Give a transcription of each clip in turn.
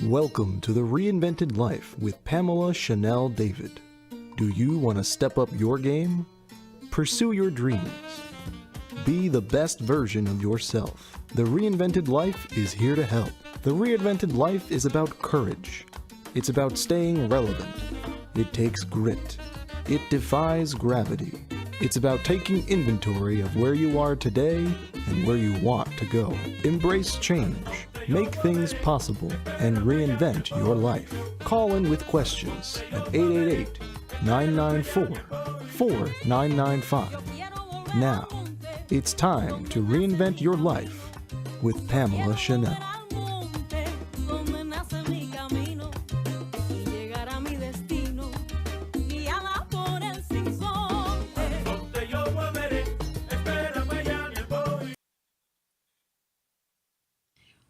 Welcome to the Reinvented Life with Pamela Chanel David. Do you want to step up your game? Pursue your dreams. Be the best version of yourself. The Reinvented Life is here to help. The Reinvented Life is about courage. It's about staying relevant. It takes grit. It defies gravity. It's about taking inventory of where you are today and where you want to go. Embrace change. Make things possible and reinvent your life. Call in with questions at 888-994-4995. Now, it's time to reinvent your life with Pamela Chanel.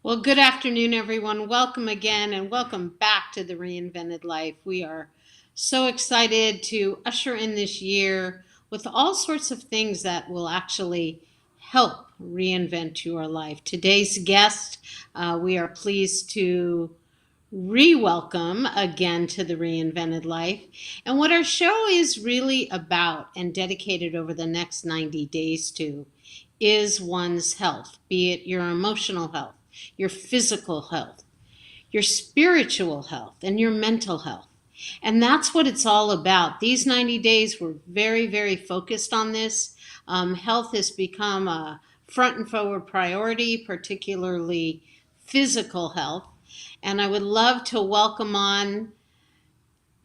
Well, good afternoon, everyone. Welcome again and welcome back to the Reinvented Life. We are so excited to usher in this year with all sorts of things that will actually help reinvent your life. Today's guest, we are pleased to re-welcome again to the Reinvented Life. And what our show is really about and dedicated over the next 90 days to is one's health, be it your emotional health, your physical health, your spiritual health, and your mental health. And that's what it's all about. These 90 days, we're very, very focused on this. Health has become a front and forward priority, particularly physical health. And I would love to welcome on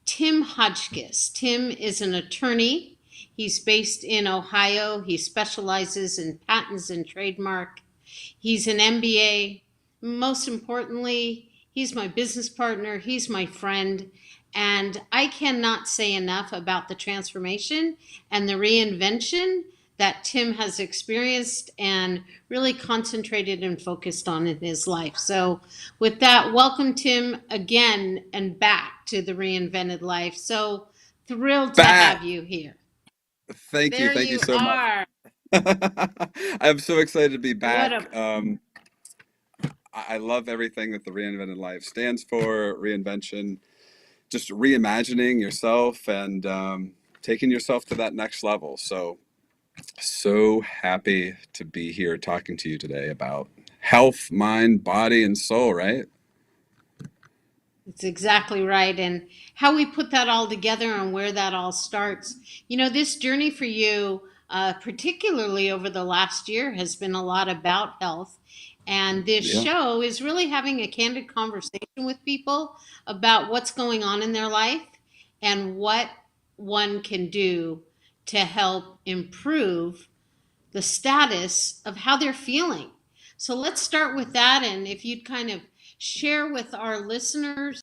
Tim Hodgkiss. Tim is an attorney. He's based in Ohio. He specializes in patents and trademark. He's an MBA. Most importantly, he's my business partner. He's my friend. And I cannot say enough about the transformation and the reinvention that Tim has experienced and really concentrated and focused on in his life. So with that, welcome, Tim, again and back to the Reinvented Life. So thrilled to have you here. Thank you. There Thank you you so much. are. I'm so excited to be back. What a I love everything that the Reinvented Life stands for, reinvention, just reimagining yourself and taking yourself to that next level. So happy to be here talking to you today about health, mind, body, and soul, right? It's exactly right. And how we put that all together and where that all starts. You know, this journey for you, particularly over the last year, has been a lot about health. And this Yeah. show is really having a candid conversation with people about what's going on in their life and what one can do to help improve the status of how they're feeling. So let's start with that. And if you'd kind of share with our listeners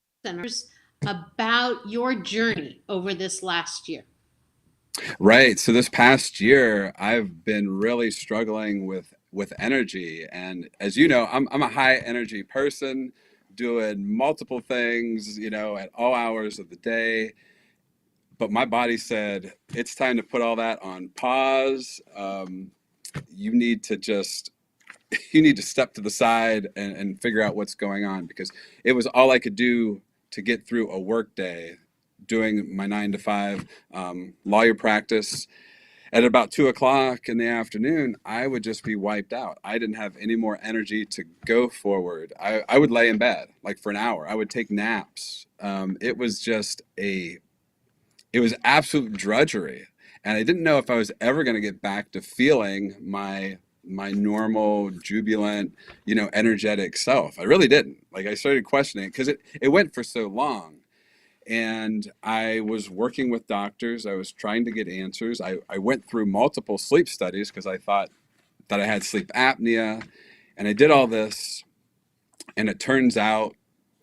about your journey over this last year. Right. So this past year, I've been really struggling with energy, and as you know, I'm a high energy person, doing multiple things, at all hours of the day. But my body said it's time to put all that on pause. You need to just you need to step to the side and figure out what's going on, because it was all I could do to get through a work day, doing my 9 to 5 lawyer practice. At about 2 o'clock in the afternoon, I would just be wiped out. I didn't have any more energy to go forward. I would lay in bed like for an hour. I would take naps. It was absolute drudgery. And I didn't know if I was ever going to get back to feeling my normal, jubilant, energetic self. I really didn't. Like, I started questioning because it went for so long. And I was working with doctors. I was trying to get answers. I went through multiple sleep studies because I thought that I had sleep apnea. And I did all this. And it turns out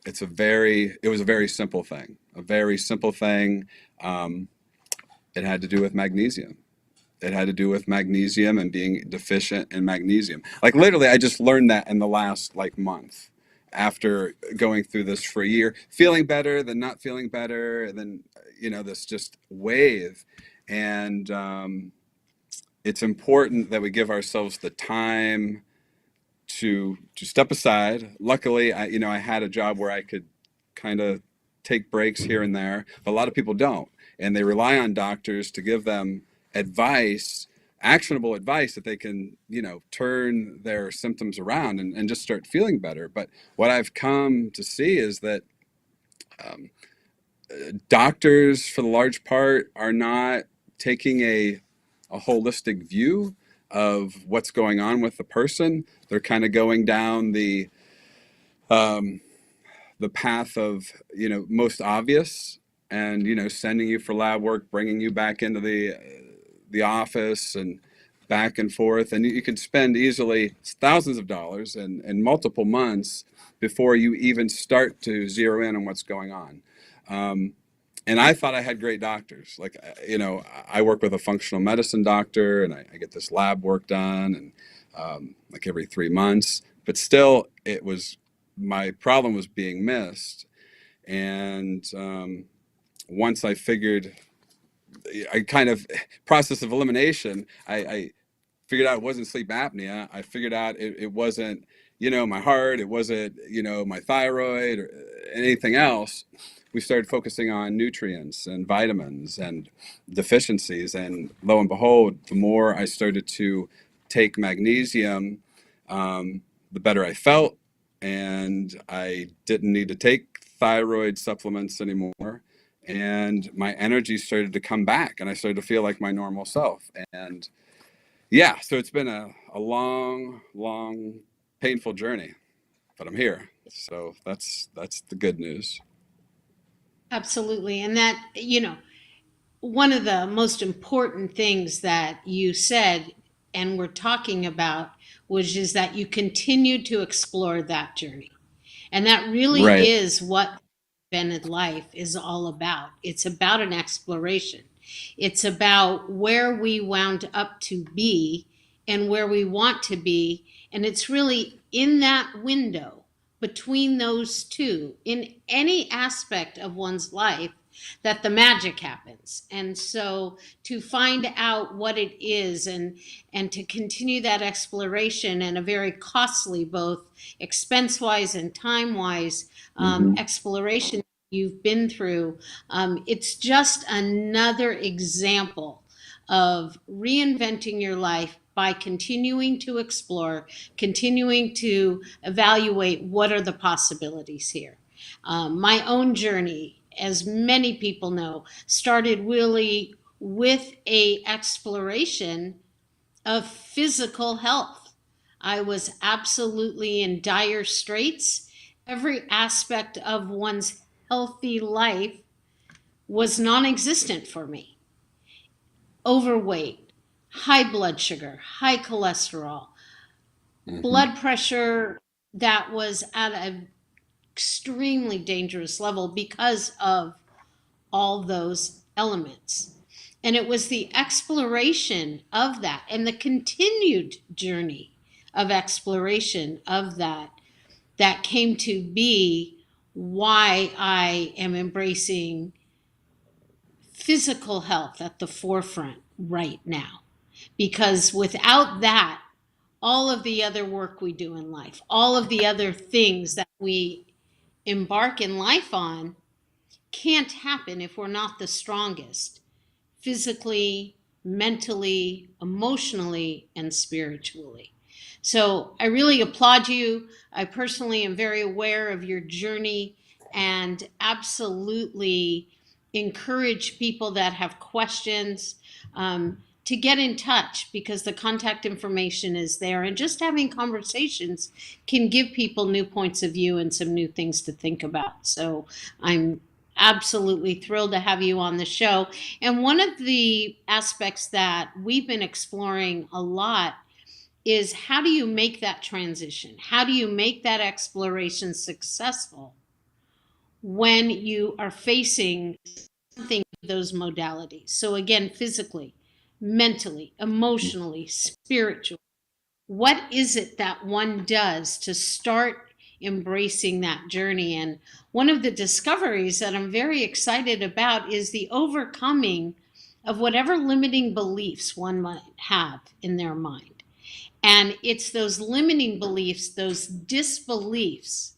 it was a very simple thing. A very simple thing. It had to do with magnesium. It had to do with magnesium and being deficient in magnesium. Like, literally, I just learned that in the last month, after going through this for a year, feeling better, then not feeling better, and then, this just wave. And it's important that we give ourselves the time to step aside. Luckily, I had a job where I could kind of take breaks here and there, but a lot of people don't. And they rely on doctors to give them advice, actionable advice that they can, turn their symptoms around and just start feeling better. But what I've come to see is that doctors, for the large part, are not taking a holistic view of what's going on with the person. They're kind of going down the path of, most obvious, and, sending you for lab work, bringing you back into the office and back and forth. And you could spend easily thousands of dollars and multiple months before you even start to zero in on what's going on. And I thought I had great doctors. Like, I work with a functional medicine doctor, and I get this lab work done, and like every 3 months. But still, my problem was being missed. And once I figured, I kind of process of elimination, I figured out it wasn't sleep apnea. I figured out it wasn't, my heart. It wasn't, my thyroid or anything else. We started focusing on nutrients and vitamins and deficiencies. And lo and behold, the more I started to take magnesium, the better I felt. And I didn't need to take thyroid supplements anymore. And my energy started to come back, and I started to feel like my normal self. And yeah, so it's been a long, long, painful journey, but I'm here. So that's the good news. Absolutely. And that, one of the most important things that you said and we're talking about is that you continued to explore that journey. And that really Right. is what Reinvented Life is all about. It's about an exploration. It's about where we wound up to be and where we want to be. And it's really in that window between those two, in any aspect of one's life, that the magic happens. And so to find out what it is and to continue that exploration, and a very costly, both expense wise and time wise, exploration you've been through, it's just another example of reinventing your life by continuing to explore, continuing to evaluate what are the possibilities here. My own journey, as many people know, started really with a exploration of physical health. I was absolutely in dire straits. Every aspect of one's healthy life was non-existent for me. Overweight, high blood sugar, high cholesterol, blood pressure that was at an extremely dangerous level because of all those elements. And it was the exploration of that and the continued journey of exploration of that came to be why I am embracing physical health at the forefront right now. Because without that, all of the other work we do in life, all of the other things that we embark in life on, can't happen if we're not the strongest physically, mentally, emotionally, and spiritually. So I really applaud you. I personally am very aware of your journey and absolutely encourage people that have questions to get in touch, because the contact information is there, and just having conversations can give people new points of view and some new things to think about. So I'm absolutely thrilled to have you on the show. And one of the aspects that we've been exploring a lot is, how do you make that transition? How do you make that exploration successful when you are facing something with those modalities? So again, physically, mentally, emotionally, spiritually, what is it that one does to start embracing that journey? And one of the discoveries that I'm very excited about is the overcoming of whatever limiting beliefs one might have in their mind. And it's those limiting beliefs, those disbeliefs,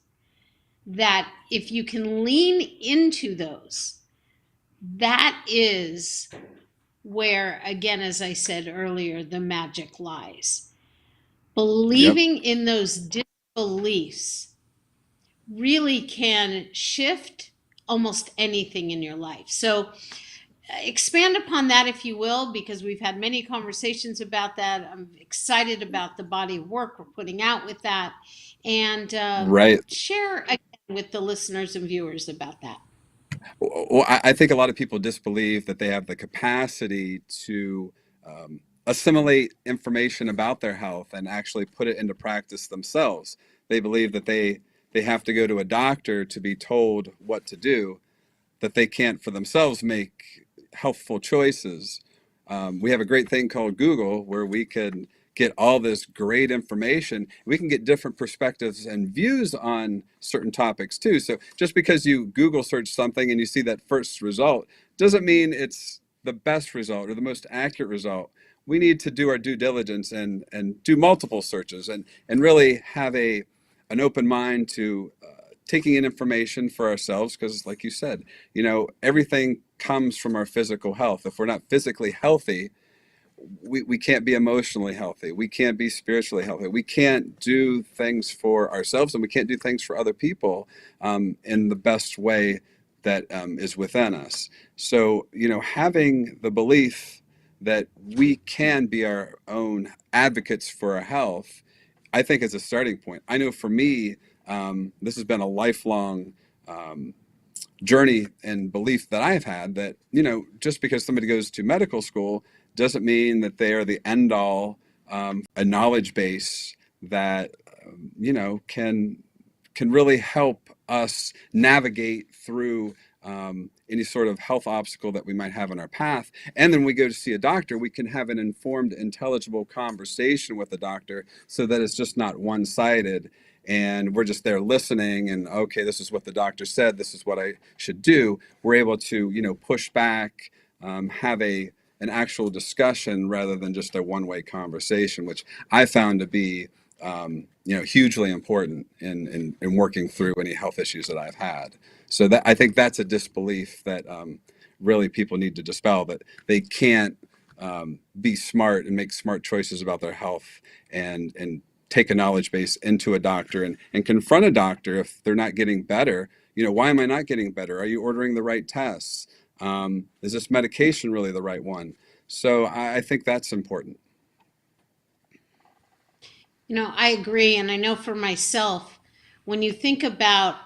that if you can lean into those, that is where, again, as I said earlier, the magic lies. Yep. Believing in those disbeliefs really can shift almost anything in your life. So expand upon that, if you will, because we've had many conversations about that. I'm excited about the body of work we're putting out with that, and Right. share again with the listeners and viewers about that. Well, I think a lot of people disbelieve that they have the capacity to assimilate information about their health and actually put it into practice themselves. They believe that they have to go to a doctor to be told what to do, that they can't for themselves make healthful choices. We have a great thing called Google where we can get all this great information. We can get different perspectives and views on certain topics too. So just because you Google search something and you see that first result doesn't mean it's the best result or the most accurate result. We need to do our due diligence and do multiple searches and really have an open mind to taking in information for ourselves, because like you said, everything comes from our physical health. If we're not physically healthy, we can't be emotionally healthy, we can't be spiritually healthy, we can't do things for ourselves, and we can't do things for other people in the best way that is within us. So having the belief that we can be our own advocates for our health, I think is a starting point. I know for me, this has been a lifelong journey and belief that I've had that, just because somebody goes to medical school doesn't mean that they are the end all, a knowledge base that, can really help us navigate through any sort of health obstacle that we might have in our path. And then we go to see a doctor, we can have an informed, intelligible conversation with the doctor so that it's just not one-sided and we're just there listening and, okay, this is what the doctor said, this is what I should do. We're able to, push back, have an actual discussion rather than just a one-way conversation, which I found to be hugely important in working through any health issues that I've had. So that I think that's a disbelief that really people need to dispel, that they can't be smart and make smart choices about their health and take a knowledge base into a doctor and confront a doctor if they're not getting better. Why am I not getting better? Are you ordering the right tests? Is this medication really the right one? So I think that's important. I agree. And I know for myself, when you think about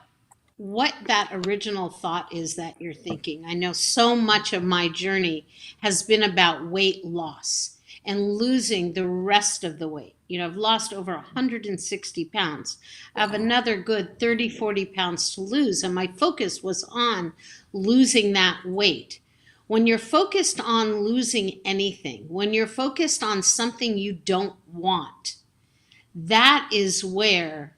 what that original thought is that you're thinking, I know so much of my journey has been about weight loss and losing the rest of the weight. I've lost over 160 pounds. I have another good 30, 40 pounds to lose. And my focus was on losing that weight. When you're focused on losing anything, when you're focused on something you don't want, that is where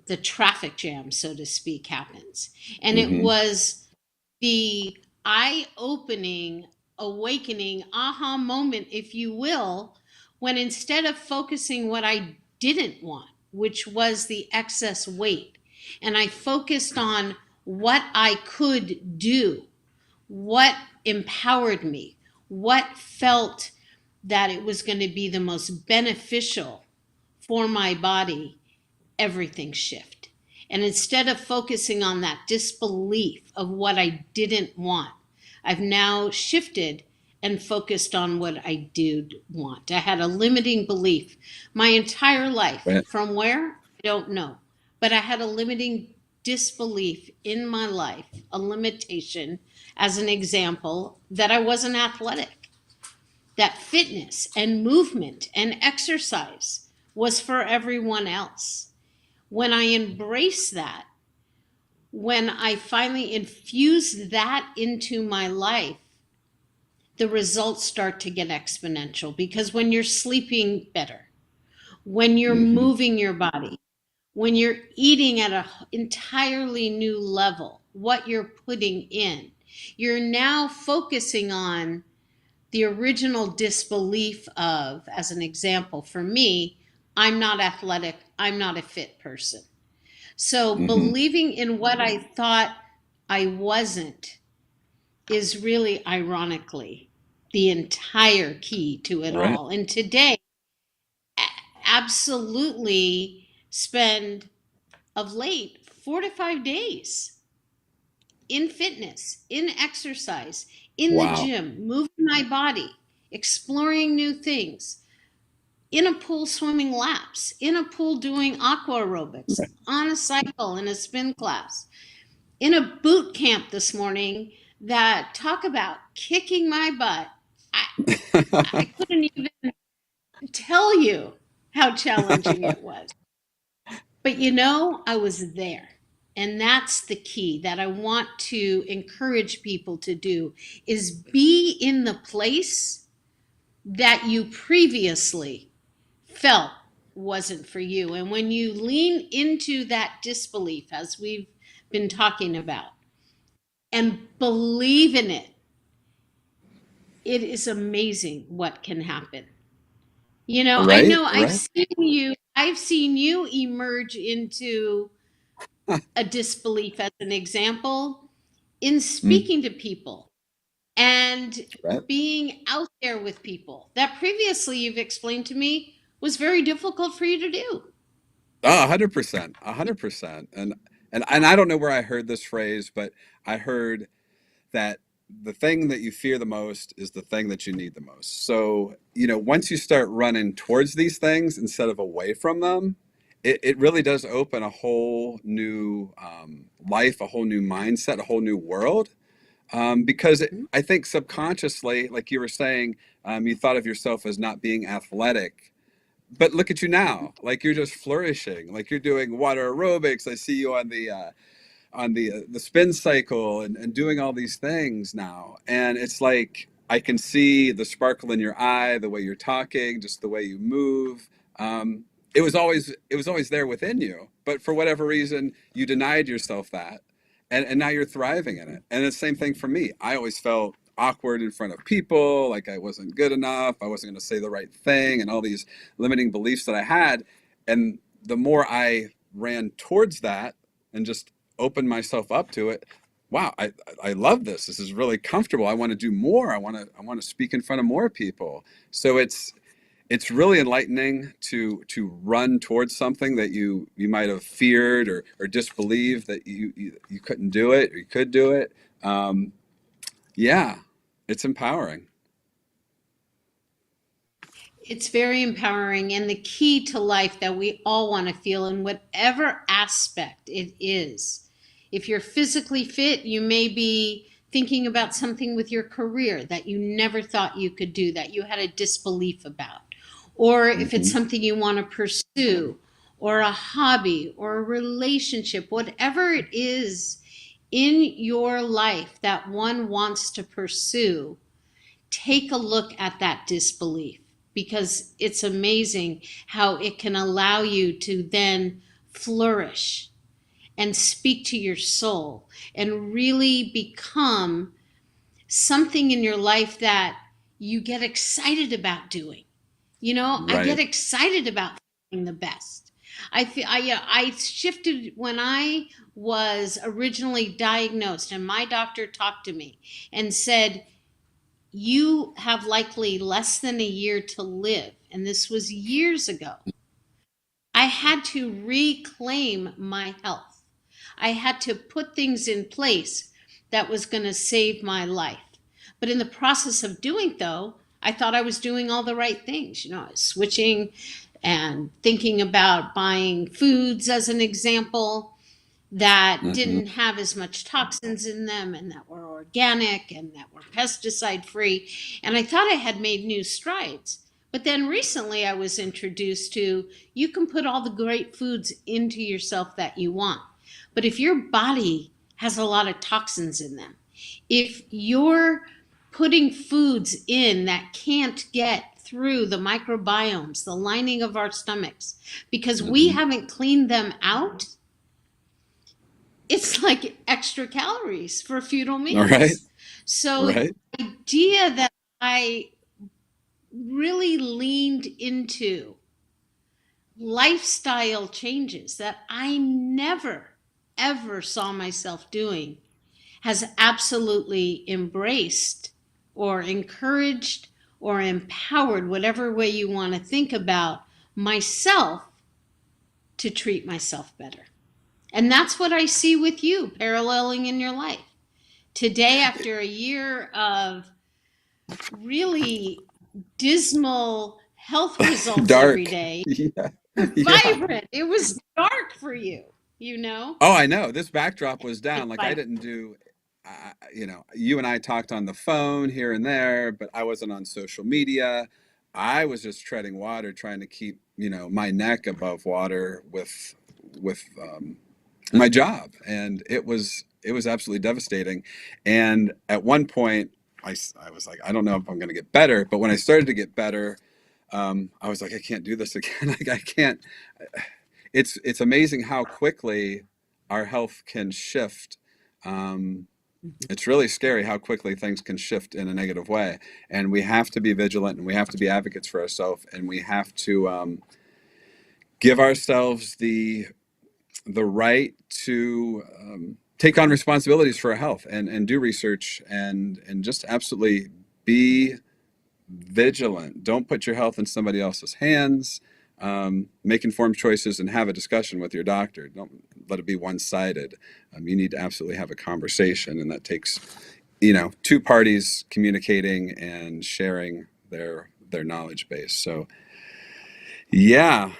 the traffic jam, so to speak, happens. And it Hmm. was the eye opening, awakening, aha moment, if you will, when instead of focusing what I didn't want, which was the excess weight, and I focused on what I could do, what empowered me, what felt that it was going to be the most beneficial for my body, everything shift. And instead of focusing on that disbelief of what I didn't want, I've now shifted and focused on what I did want. I had a limiting belief my entire life. Right. From where? I don't know. But I had a limiting disbelief in my life, a limitation, as an example, that I wasn't athletic, that fitness and movement and exercise was for everyone else. When I embrace that, when I finally infuse that into my life, the results start to get exponential, because when you're sleeping better, when you're Hmm. moving your body, when you're eating at an entirely new level, what you're putting in, you're now focusing on the original disbelief of, as an example, for me, I'm not athletic, I'm not a fit person. So Hmm. believing in what I thought I wasn't is really ironically the entire key to it Right. all. And today, absolutely spend of late 4 to 5 days in fitness, in exercise, in the Wow. gym, moving my body, exploring new things, in a pool swimming laps, in a pool doing aqua aerobics, Right. on a cycle in a spin class, in a boot camp this morning that talk about kicking my butt. I couldn't even tell you how challenging it was. But I was there. And that's the key that I want to encourage people to do is be in the place that you previously felt wasn't for you. And when you lean into that disbelief, as we've been talking about, and believe in it, it is amazing what can happen. I Right. know Right. I've seen you emerge into a disbelief as an example in Mm. speaking to people and Right. being out there with people that previously you've explained to me was very difficult for you to do. Oh, 100%, 100%. And I don't know where I heard this phrase, but I heard that the thing that you fear the most is the thing that you need the most. So, once you start running towards these things instead of away from them, it really does open a whole new life, a whole new mindset, a whole new world. Because I think subconsciously, like you were saying, you thought of yourself as not being athletic. But look at you now, like you're just flourishing, like you're doing water aerobics. I see you on the spin cycle and doing all these things now, and it's like I can see the sparkle in your eye, the way you're talking, just the way you move. It was always there within you, but for whatever reason you denied yourself that, and now you're thriving in it. And it's the same thing for me. I always felt awkward in front of people, like I wasn't good enough, I wasn't going to say the right thing, and all these limiting beliefs that I had. And the more I ran towards that and just opened myself up to it, wow, I love this. This is really comfortable. I want to do more. I want to speak in front of more people. So it's really enlightening to run towards something that you might have feared or disbelieved that you couldn't do it or you could do it. Yeah, it's empowering. It's very empowering and the key to life that we all want to feel in whatever aspect it is. If you're physically fit, you may be thinking about something with your career that you never thought you could do, that you had a disbelief about. Or if it's Hmm. something you want to pursue, or a hobby, or a relationship, whatever it is in your life that one wants to pursue, take a look at that disbelief because it's amazing how it can allow you to then flourish and speak to your soul and really become something in your life that you get excited about doing. I get Right. excited about feeling the best. I shifted when I was originally diagnosed, and my doctor talked to me and said, you have likely less than a year to live. And this was years ago. I had to reclaim my health. I had to put things in place that was going to save my life. But in the process of doing so, I thought I was doing all the right things. I was switching and thinking about buying foods as an example that Hmm. didn't have as much toxins in them and that were organic and that were pesticide free. And I thought I had made new strides. But then recently I was introduced to you can put all the great foods into yourself that you want. But if your body has a lot of toxins in them, if you're putting foods in that can't get through the microbiomes, the lining of our stomachs, because we Hmm. haven't cleaned them out, it's like extra calories for feudal All right. meals. So the Right. idea that I really leaned into lifestyle changes that I never, ever saw myself doing has absolutely embraced or encouraged or empowered, whatever way you want to think about myself, to treat myself better. And that's what I see with you paralleling in your life. Today, after a year of really dismal health results every Dark. day, Yeah. Yeah. vibrant. It was dark for you, you know? Oh, I know. This backdrop was It's down. Like I vibrant. didn't do, you and I talked on the phone here and there, but I wasn't on social media. I was just treading water, trying to keep, my neck above water with my job, and it was absolutely devastating. And at one point, I was like, I don't know if I'm going to get better. But when I started to get better, I was like, I can't do this again. Like I can't. It's amazing how quickly our health can shift. It's really scary how quickly things can shift in a negative way, and we have to be vigilant, and we have to be advocates for ourselves, and we have to give ourselves the right to take on responsibilities for our health, and do research, and just absolutely be vigilant. Don't put your health in somebody else's hands. Make informed choices and have a discussion with your doctor. Don't let it be one-sided. You need to absolutely have a conversation, and that takes, two parties communicating and sharing their knowledge base. So, yeah,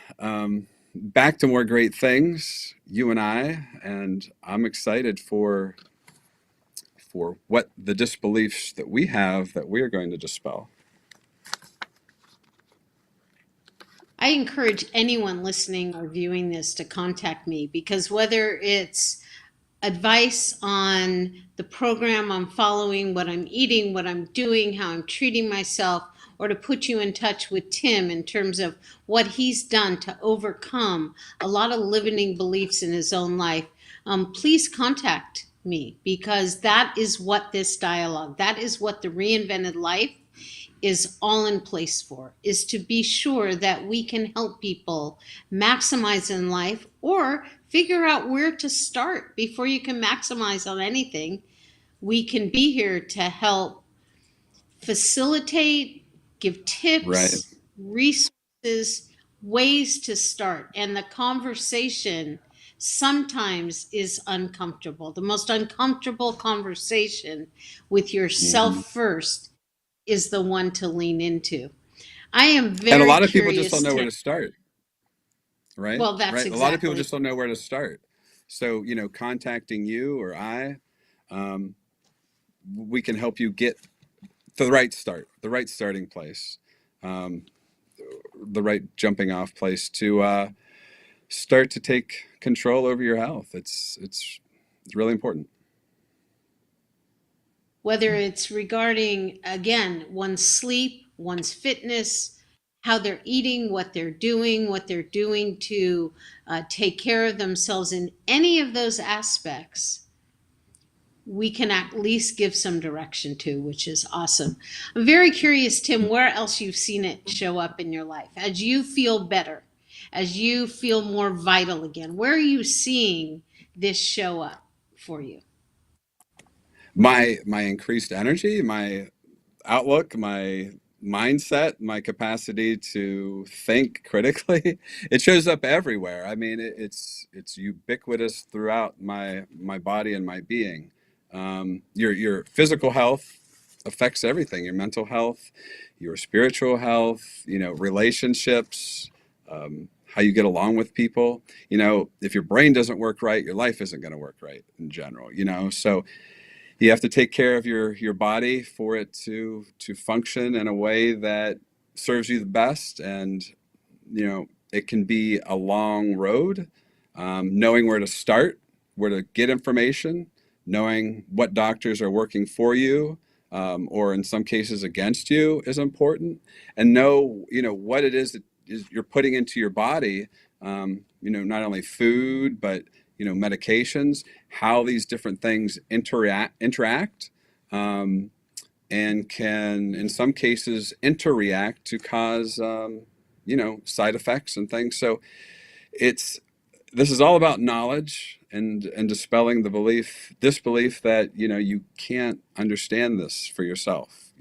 back to more great things, you and I'm excited for what the disbeliefs that we have that we're going to dispel. I encourage anyone listening or viewing this to contact me, because whether it's advice on the program I'm following, what I'm eating, what I'm doing, how I'm treating myself, or to put you in touch with Tim in terms of what he's done to overcome a lot of limiting beliefs in his own life, please contact me, because that is what this dialogue, that is what the Reinvented Life is all in place for, is to be sure that we can help people maximize in life, or figure out where to start before you can maximize on anything. We can be here to help facilitate, give Right. tips, resources, ways to start. And the conversation sometimes is uncomfortable. The most uncomfortable conversation with Hmm. yourself first is the one to lean into. I am And a very lot of people just curious, don't know where Tim. to start. Right. Well, that's Right. A lot of people exactly. just don't know where to start. So, contacting you or um, we can help you get to the right start, the right starting place, um, the right jumping off place to start to take control over your health. It's really important. Whether it's regarding, again, one's sleep, one's fitness, how they're eating, what they're doing to take care of themselves in any of those aspects, we can at least give some direction to, which is awesome. I'm very curious, Tim, where else you've seen it show up in your life as you feel better, as you feel more vital again. Where are you seeing this show up for you? My increased energy, my outlook, my mindset, my capacity to think critically, it shows up everywhere. I mean, it's ubiquitous throughout my body and my being. Your physical health affects everything. Your mental health, your spiritual health, relationships, how you get along with people. If your brain doesn't work right, your life isn't going to work right in general. So you have to take care of your body for it to function in a way that serves you the best. And it can be a long road. Knowing where to start, where to get information, knowing what doctors are working for you, or in some cases against you, is important. And know what it is that you're putting into your body. Not only food, but medications, how these different things interact, and can, in some cases, interact to cause side effects and things. So this is all about knowledge and dispelling the disbelief that, you can't understand this for yourself.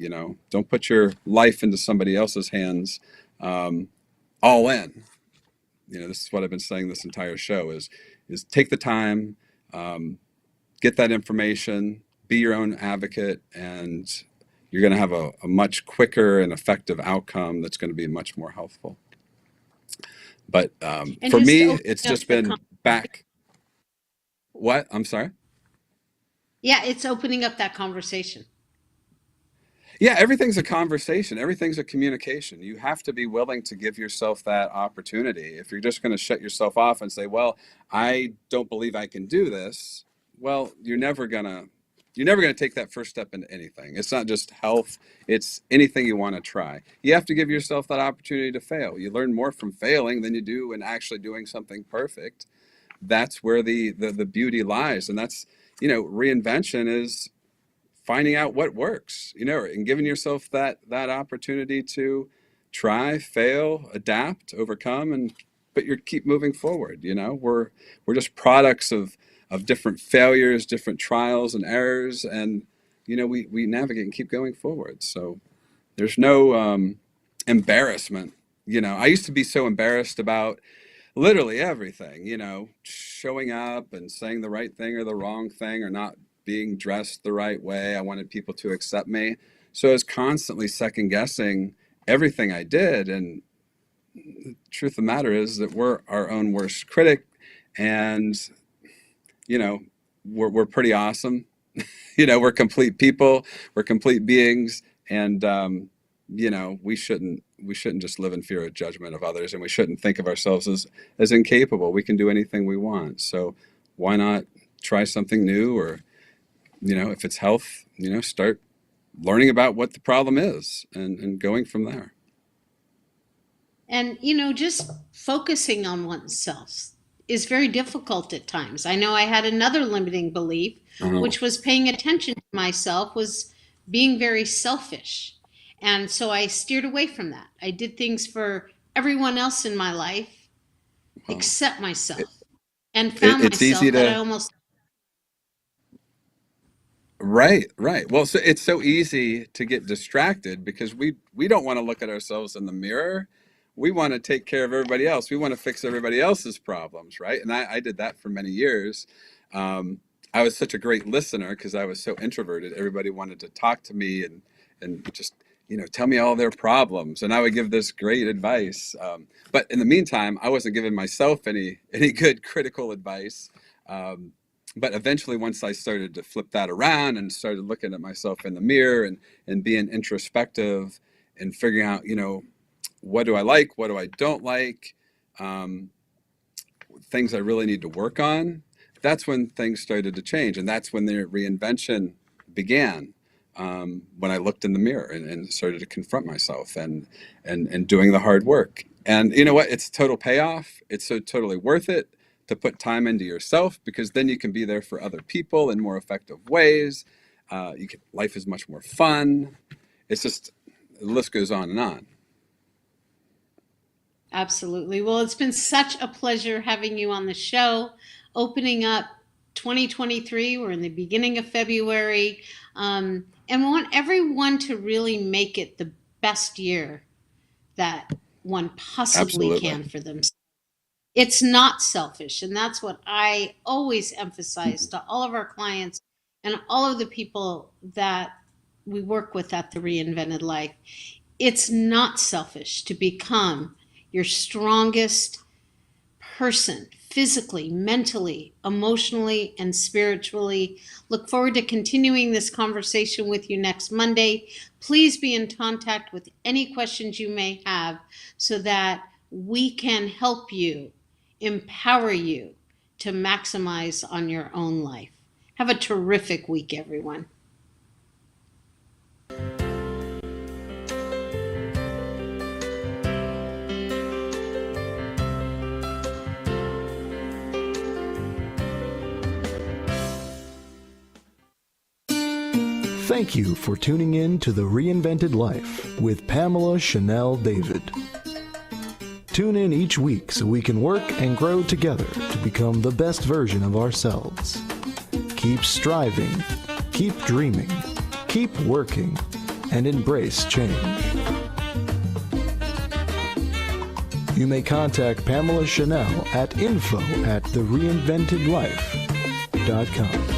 Don't put your life into somebody else's hands, all in. This is what I've been saying this entire show is take the time, get that information, be your own advocate, and you're going to have a much quicker and effective outcome that's going to be much more healthful. But for me, it's just been back. What? I'm sorry? Yeah, it's opening up that conversation. Yeah, everything's a conversation. Everything's a communication. You have to be willing to give yourself that opportunity. If you're just going to shut yourself off and say, well, I don't believe I can do this, well, you're never going to take that first step into anything. It's not just health. It's anything you want to try. You have to give yourself that opportunity to fail. You learn more from failing than you do in actually doing something perfect. That's where the beauty lies. And that's, reinvention is finding out what works, and giving yourself that opportunity to try, fail, adapt, overcome, but you keep moving forward. We're just products of different failures, different trials and errors, and we navigate and keep going forward. So there's no embarrassment. I used to be so embarrassed about literally everything, showing up and saying the right thing or the wrong thing, or not being dressed the right way. I wanted people to accept me. So I was constantly second guessing everything I did. And the truth of the matter is that we're our own worst critic. And, we're pretty awesome. We're complete people, we're complete beings. And, we shouldn't just live in fear of judgment of others. And we shouldn't think of ourselves as incapable. We can do anything we want. So why not try something new? Or, if it's health, start learning about what the problem is and going from there. And, just focusing on oneself is very difficult at times. I know I had another limiting belief, which was paying attention to myself, was being very selfish. And so I steered away from that. I did things for everyone else in my life except myself, and found myself that I almost... Right. Well, so it's so easy to get distracted because we don't want to look at ourselves in the mirror. We want to take care of everybody else. We want to fix everybody else's problems, right? And I did that for many years. I was such a great listener because I was so introverted. Everybody wanted to talk to me and just, tell me all their problems. And I would give this great advice. But in the meantime, I wasn't giving myself any good critical advice. But eventually, once I started to flip that around and started looking at myself in the mirror and being introspective and figuring out, what do I like? What do I don't like? Things I really need to work on. That's when things started to change. And that's when the reinvention began. When I looked in the mirror and started to confront myself and doing the hard work. And you know what? It's total payoff. It's so totally worth it to put time into yourself, because then you can be there for other people in more effective ways. Life is much more fun. It's just, the list goes on and on. Absolutely. Well, it's been such a pleasure having you on the show, opening up 2023. We're in the beginning of February. And we want everyone to really make it the best year that one possibly can for themselves. It's not selfish. And that's what I always emphasize to all of our clients and all of the people that we work with at the Reinvented Life. It's not selfish to become your strongest person, physically, mentally, emotionally, and spiritually. Look forward to continuing this conversation with you next Monday. Please be in contact with any questions you may have so that we can help you, empower you to maximize on your own life. Have a terrific week, everyone. Thank you for tuning in to The Reinvented Life with Pamela Chanel David. Tune in each week so we can work and grow together to become the best version of ourselves. Keep striving, keep dreaming, keep working, and embrace change. You may contact Pamela Chanel at info@thereinventedlife.com.